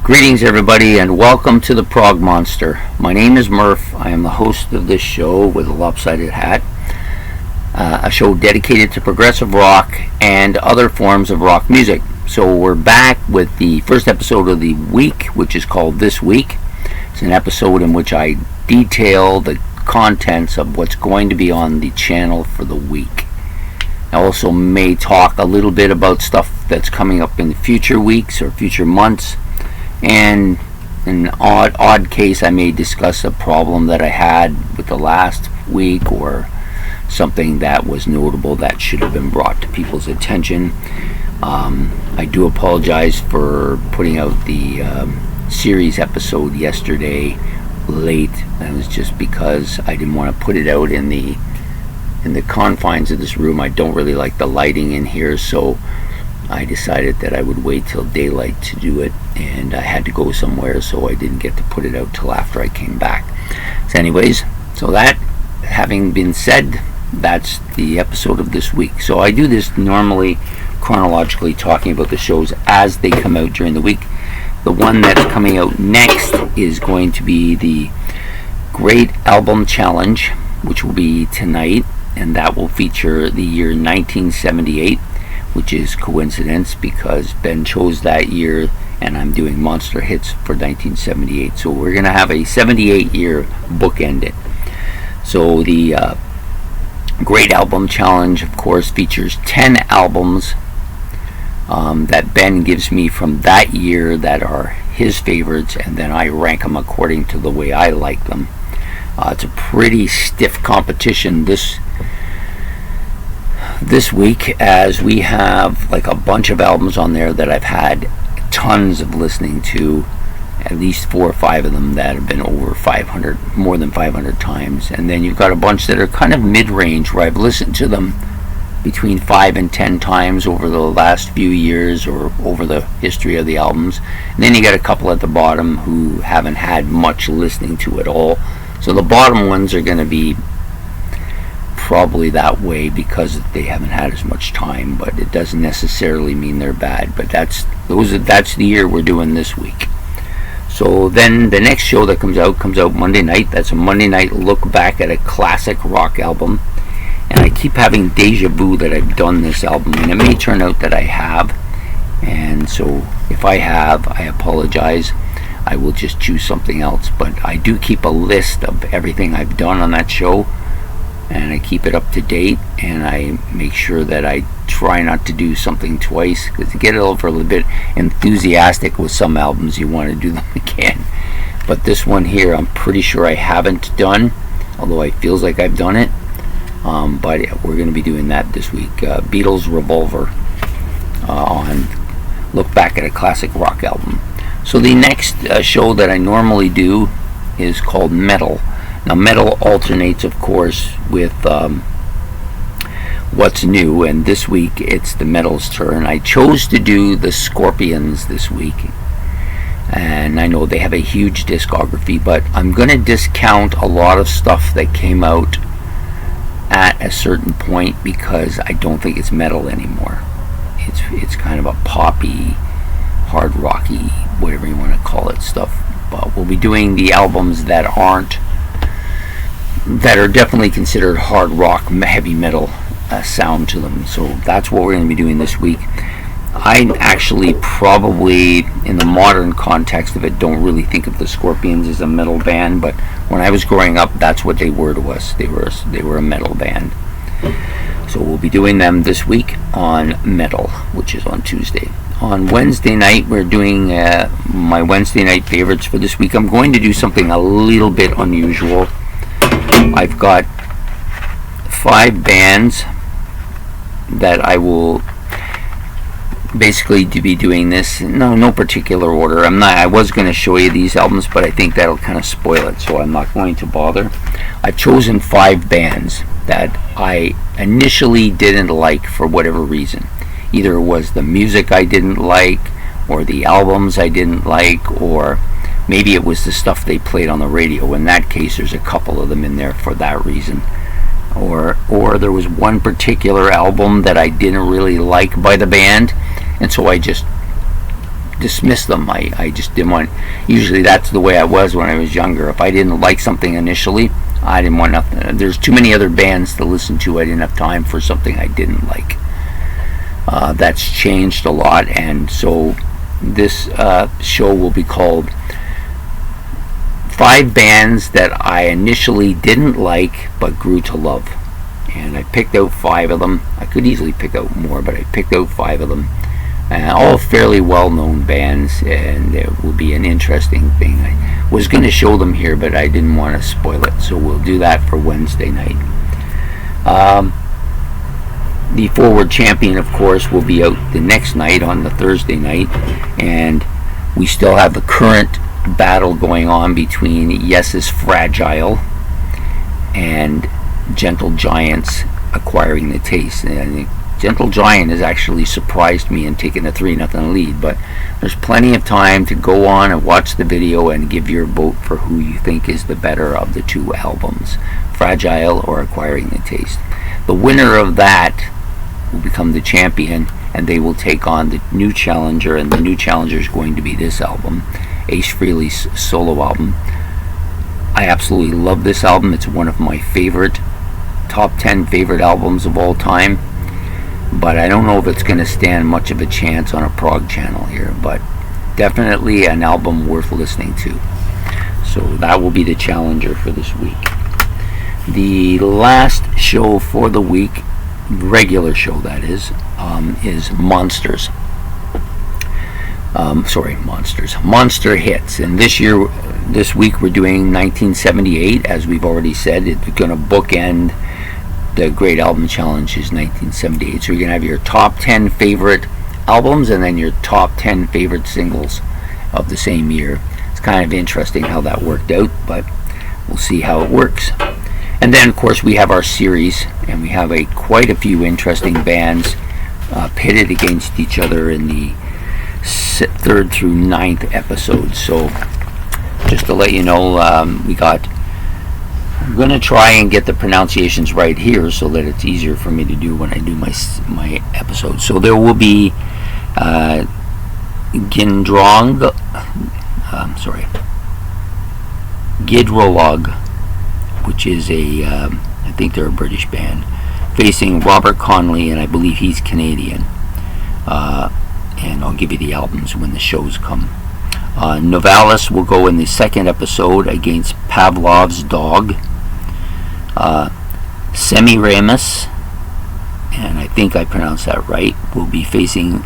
Greetings, everybody, and welcome to the Prog Monster. My name is Murph. I am the host of this show with a lopsided hat, a show dedicated to progressive rock and other forms of rock music. So we're back with the first episode of the week, which is called This Week. It's an episode in which I detail the contents of what's going to be on the channel for the week. I also may talk a little bit about stuff that's coming up in the future weeks or future months. And in an odd case, I may discuss a problem that I had with the last week or something that was notable that should have been brought to people's attention. I do apologize for putting out the series episode yesterday late. That was just because I didn't want to put it out in the confines of this room. I don't really like the lighting in here, so I decided that I would wait till daylight to do it, and I had to go somewhere, so I didn't get to put it out till after I came back. So anyways, so that having been said, that's the episode of this week. So I do this normally chronologically, talking about the shows as they come out during the week. The one that's coming out next is going to be the Great Album Challenge, which will be tonight, and that will feature the year 1978. Which is coincidence because Ben chose that year and I'm doing monster hits for 1978. So we're going to have a 78 year bookend it. So the Great Album Challenge, of course, features 10 albums that Ben gives me from that year that are his favorites, and then I rank them according to the way I like them. It's a pretty stiff competition this week, as we have like a bunch of albums on there that I've had tons of listening to, at least 4 or 5 of them that have been over 500, more than 500 times, and then you've got a bunch that are kind of mid-range where I've listened to them between 5 and 10 times over the last few years or over the history of the albums, and then you got a couple at the bottom who haven't had much listening to at all. So the bottom ones are going to be probably that way because they haven't had as much time, but it doesn't necessarily mean they're bad. But that's the year we're doing this week. So then the next show that comes out Monday night. That's a Monday night look back at a classic rock album, and I keep having deja vu that I've done this album, and it may turn out that I have, and so if I have, I apologize. I will just choose something else, but I do keep a list of everything I've done on that show, and I keep it up to date, and I make sure that I try not to do something twice, because you get a little bit enthusiastic with some albums, you want to do them again. But this one here, I'm pretty sure I haven't done, although it feels like I've done it. But we're going to be doing that this week. Beatles Revolver on Look Back at a Classic Rock Album. So the next show that I normally do is called Metal. Now, metal alternates, of course, with what's new, and this week it's the metal's turn. I chose to do the Scorpions this week, and I know they have a huge discography, but I'm going to discount a lot of stuff that came out at a certain point because I don't think it's metal anymore. It's kind of a poppy, hard rocky, whatever you want to call it, stuff. But we'll be doing the albums that are definitely considered hard rock, heavy metal sound to them. So that's what we're going to be doing this week. I actually probably, in the modern context of it, don't really think of the Scorpions as a metal band, but when I was growing up, that's what they were to us. They were a metal band. So we'll be doing them this week on Metal, which is on Tuesday. On Wednesday night, we're doing my Wednesday night favorites for this week. I'm going to do something a little bit unusual. I've got 5 bands that I will basically be doing this. No particular order. I was going to show you these albums, but I think that'll kind of spoil it, so I'm not going to bother. I've chosen 5 bands that I initially didn't like for whatever reason. Either it was the music I didn't like, or the albums I didn't like, or maybe it was the stuff they played on the radio. In that case, there's a couple of them in there for that reason. Or there was one particular album that I didn't really like by the band, and so I just dismiss them. I just didn't want. Usually that's the way I was when I was younger. If I didn't like something initially, I didn't want nothing. There's too many other bands to listen to. I didn't have time for something I didn't like. That's changed a lot, and so this show will be called 5 bands that I initially didn't like but grew to love. And I picked out 5 of them. I could easily pick out more, but I picked out 5 of them. All fairly well-known bands, and it will be an interesting thing. I was going to show them here, but I didn't want to spoil it, so we'll do that for Wednesday night. The Forward Champion, of course, will be out the next night on the Thursday night, and we still have the current battle going on between Yes's Fragile and Gentle Giant's Acquiring the Taste. And I think Gentle Giant has actually surprised me in taking a 3-0 lead, but there's plenty of time to go on and watch the video and give your vote for who you think is the better of the 2 albums, Fragile or Acquiring the Taste. The winner of that will become the champion, and they will take on the new challenger, and the new challenger is going to be this album, Ace Frehley's solo album. I absolutely love this album. It's one of my top 10 favorite albums of all time, but I don't know if it's going to stand much of a chance on a Prog channel here, but definitely an album worth listening to. So that will be the challenger for this week. The last show for the week, regular show that is Monsters. Monster Hits. And this week we're doing 1978, as we've already said. It's going to bookend the Great Album Challenge is 1978. So you're going to have your top 10 favorite albums and then your top 10 favorite singles of the same year. It's kind of interesting how that worked out, but we'll see how it works. And then, of course, we have our series, and we have quite a few interesting bands pitted against each other in the 3rd through 9th episodes. So, just to let you know, I'm going to try and get the pronunciations right here so that it's easier for me to do when I do my episodes. So there will be Gidrolog, which is I think they're a British band, facing Robert Conley, and I believe he's Canadian. And I'll give you the albums when the shows come. Novalis will go in the 2nd episode against Pavlov's Dog. Semiramis, and I think I pronounced that right, will be facing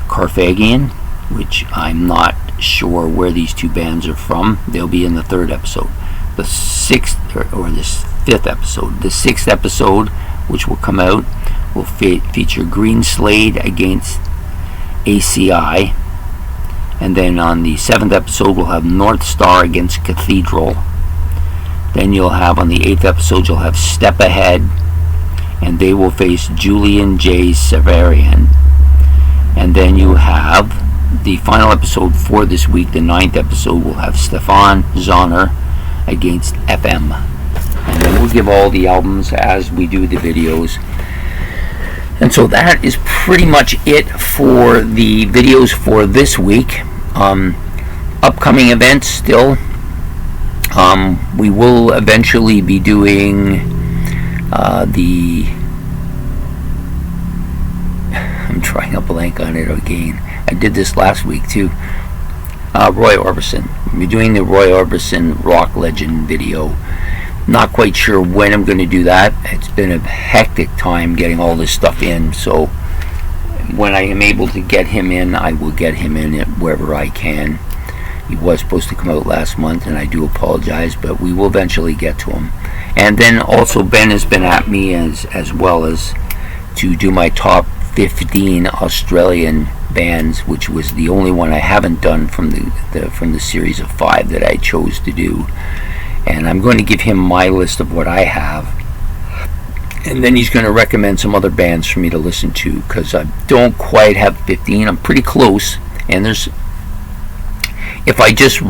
Carthaginian, which I'm not sure where these 2 bands are from. They'll be in the 3rd episode. The 6th or this 5th episode. The 6th episode, which will come out, will feature Green Slade against ACI. And then on the 7th episode, we'll have North Star against Cathedral. Then you'll have, on the 8th episode, you'll have Step Ahead, and they will face Julian J. Severian. And then you have the final episode for this week, the 9th episode, will have Stefan Zahner against FM. And then we'll give all the albums as we do the videos. And so that is pretty much it for the videos for this week. Upcoming events still. We will eventually be doing I'm trying a blank on it again. I did this last week too. Roy Orbison. We're doing the Roy Orbison Rock Legend video. Not quite sure when I'm going to do that. It's been a hectic time getting all this stuff in, so when I am able to get him in, I will get him in wherever I can. He was supposed to come out last month, and I do apologize, but we will eventually get to him. And then also Ben has been at me as well as to do my top 15 Australian bands, which was the only one I haven't done from the series of 5 that I chose to do. And I'm going to give him my list of what I have, and then he's going to recommend some other bands for me to listen to, because I don't quite have 15. I'm pretty close, and if I just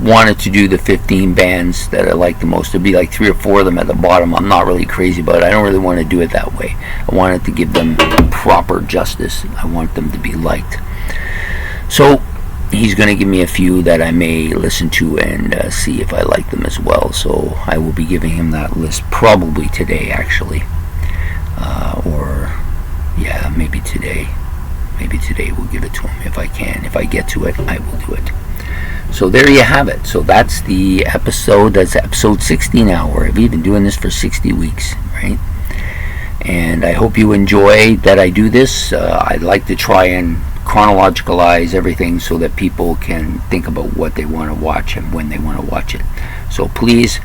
wanted to do the 15 bands that I like the most. There'd be like 3 or 4 of them at the bottom. I'm not really crazy about it. I don't really want to do it that way. I wanted to give them proper justice. I want them to be liked. So he's going to give me a few that I may listen to and see if I like them as well. So I will be giving him that list probably today, actually. Or yeah, maybe today. Maybe today we'll give it to him if I can. If I get to it, I will do it. So there you have it. So that's the episode. That's episode 60 now. Where I've been doing this for 60 weeks, right? And I hope you enjoy that I do this. I'd like to try and chronologicalize everything so that people can think about what they want to watch and when they want to watch it. So please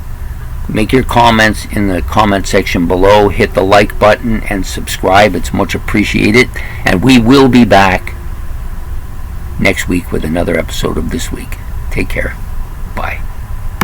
make your comments in the comment section below. Hit the like button and subscribe. It's much appreciated. And we will be back next week with another episode of This Week. Take care.